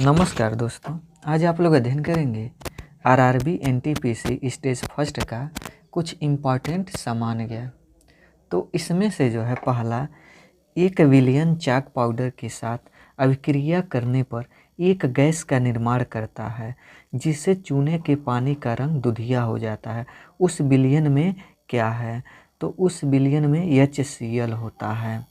नमस्कार दोस्तों, आज आप लोग अध्ययन करेंगे आरआरबी एनटीपीसी स्टेज फर्स्ट का कुछ इम्पॉर्टेंट सामान्य ज्ञान। तो इसमें से जो है पहला, 1 विलियन चाक पाउडर के साथ अभिक्रिया करने पर एक गैस का निर्माण करता है जिससे चूने के पानी का रंग दुधिया हो जाता है। उस विलियन में क्या है? तो उस विलियन में HCl होता है।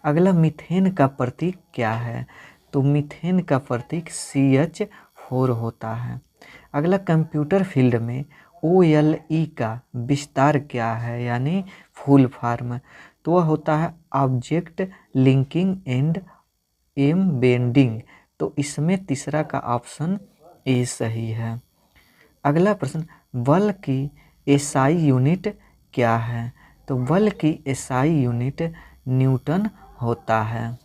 अगला, मीथेन का प्रतीक क्या है? तो मीथेन का प्रतीक CH4 होता है। अगला, कंप्यूटर फील्ड में OLE का विस्तार क्या है यानी फुल फॉर्म? तो वह होता है ऑब्जेक्ट लिंकिंग एंड एम्बेडिंग। तो इसमें तीसरा का ऑप्शन ए सही है। अगला प्रश्न, बल की SI यूनिट क्या है? तो बल की SI यूनिट न्यूटन होता है।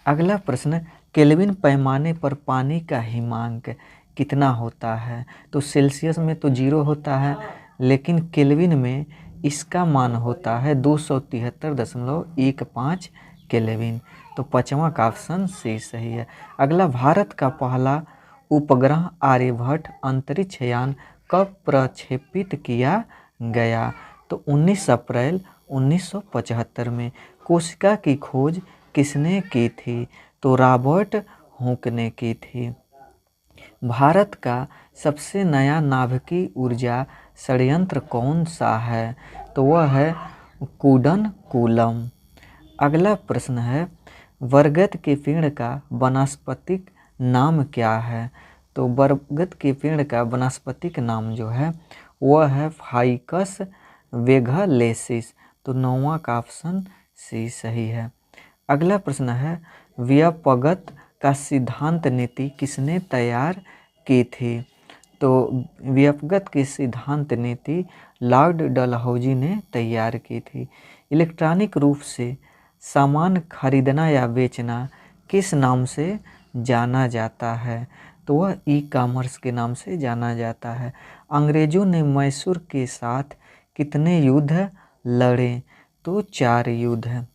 अगला प्रश्न, केल्विन पैमाने पर पानी का हिमांक कितना होता है? तो सेल्सियस में तो 0 होता है, लेकिन केल्विन में इसका मान होता है 273.15 केल्विन। तो पाँचवा का ऑप्शन सी सही है। अगला, भारत का पहला उपग्रह आर्यभट्ट अंतरिक्ष यान कब प्रक्षेपित किया गया? तो 19 अप्रैल 1975 में। कोशिका की खोज किसने की थी? तो रॉबर्ट हुक ने की थी। भारत का सबसे नया नाभिकीय ऊर्जा संयंत्र कौन सा है? तो वह है कुडनकुलम। अगला प्रश्न है, बरगद के पेड़ का वानस्पतिक नाम क्या है? तो बरगद के पेड़ का वानस्पतिक नाम जो है वह है फाइकस वेगालेसिस। तो 9वां का ऑप्शन सी सही है। अगला प्रश्न है, व्यापगत का सिद्धांत नीति किसने तैयार की थी? तो व्यापगत की सिद्धांत नीति लॉर्ड डलहौजी ने तैयार की थी। इलेक्ट्रॉनिक रूप से सामान खरीदना या बेचना किस नाम से जाना जाता है? तो वह ई-कॉमर्स के नाम से जाना जाता है। अंग्रेजों ने मैसूर के साथ कितने युद्ध लड़े? तो 4 युद्ध।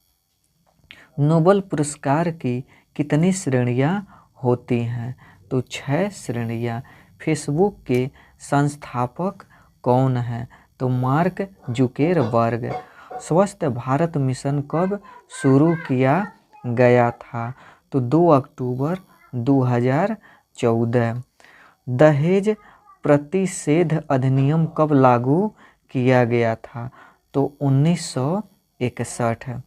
नोबेल पुरस्कार की कितनी श्रेणियां होती हैं? तो 6 श्रेणियां। फेसबुक के संस्थापक कौन हैं? तो मार्क जुकेरबर्ग। स्वस्थ भारत मिशन कब शुरू किया गया था? तो 2 अक्टूबर 2014। दहेज प्रतिषेध अधिनियम कब लागू किया गया था? तो 1961।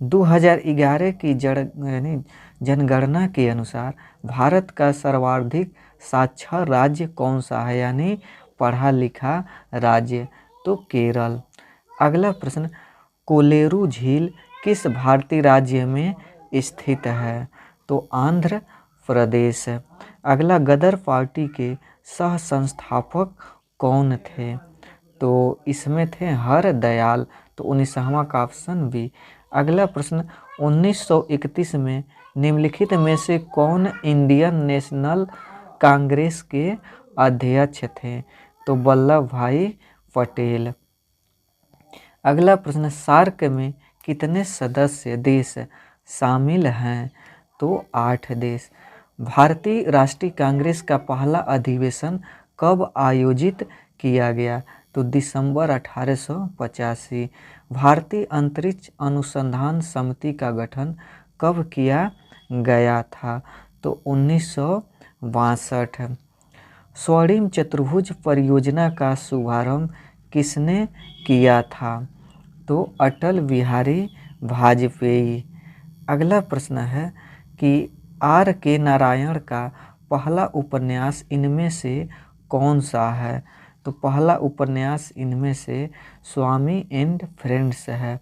2011 की जनगणना के अनुसार भारत का सर्वाधिक साक्षर राज्य कौन सा है यानी पढ़ा लिखा राज्य? तो केरल। अगला प्रश्न, कोलेरू झील किस भारतीय राज्य में स्थित है? तो आंध्र प्रदेश। अगला, गदर पार्टी के सह संस्थापक कौन थे? तो इसमें थे हरदयाल। तो 19वां का ऑप्शन बी। अगला प्रश्न, 1931 में निम्नलिखित में से कौन इंडियन नेशनल कांग्रेस के अध्यक्ष थे? तो वल्लभ भाई पटेल। अगला प्रश्न, सार्क में कितने सदस्य देश शामिल हैं? तो 8 देश। भारतीय राष्ट्रीय कांग्रेस का पहला अधिवेशन कब आयोजित किया गया? तो दिसंबर 1885। भारतीय अंतरिक्ष अनुसंधान समिति का गठन कब किया गया था? तो 1962। स्वर्णिम चतुर्भुज परियोजना का शुभारंभ किसने किया था? तो अटल बिहारी वाजपेयी। अगला प्रश्न है कि R.K. नारायण का पहला उपन्यास इनमें से कौन सा है? तो पहला उपन्यास इनमें से स्वामी एंड फ्रेंड्स है।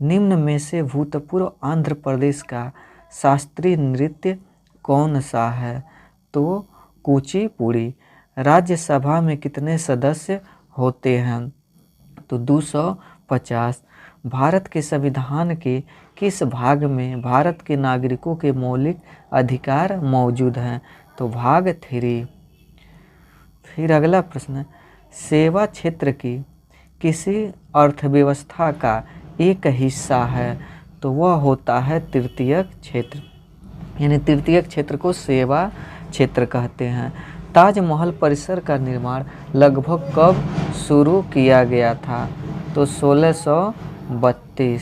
निम्न में से भूतपूर्व आंध्र प्रदेश का शास्त्रीय नृत्य कौन सा है? तो कुचिपुड़ी। राज्यसभा में कितने सदस्य होते हैं? तो 250। भारत के संविधान के किस भाग में भारत के नागरिकों के मौलिक अधिकार मौजूद हैं? तो भाग 3। फिर अगला प्रश्न, सेवा क्षेत्र की किसी अर्थव्यवस्था का एक हिस्सा है? तो वह होता है तृतीयक क्षेत्र। यानी तृतीयक क्षेत्र को सेवा क्षेत्र कहते हैं। ताजमहल परिसर का निर्माण लगभग कब शुरू किया गया था? तो 1632।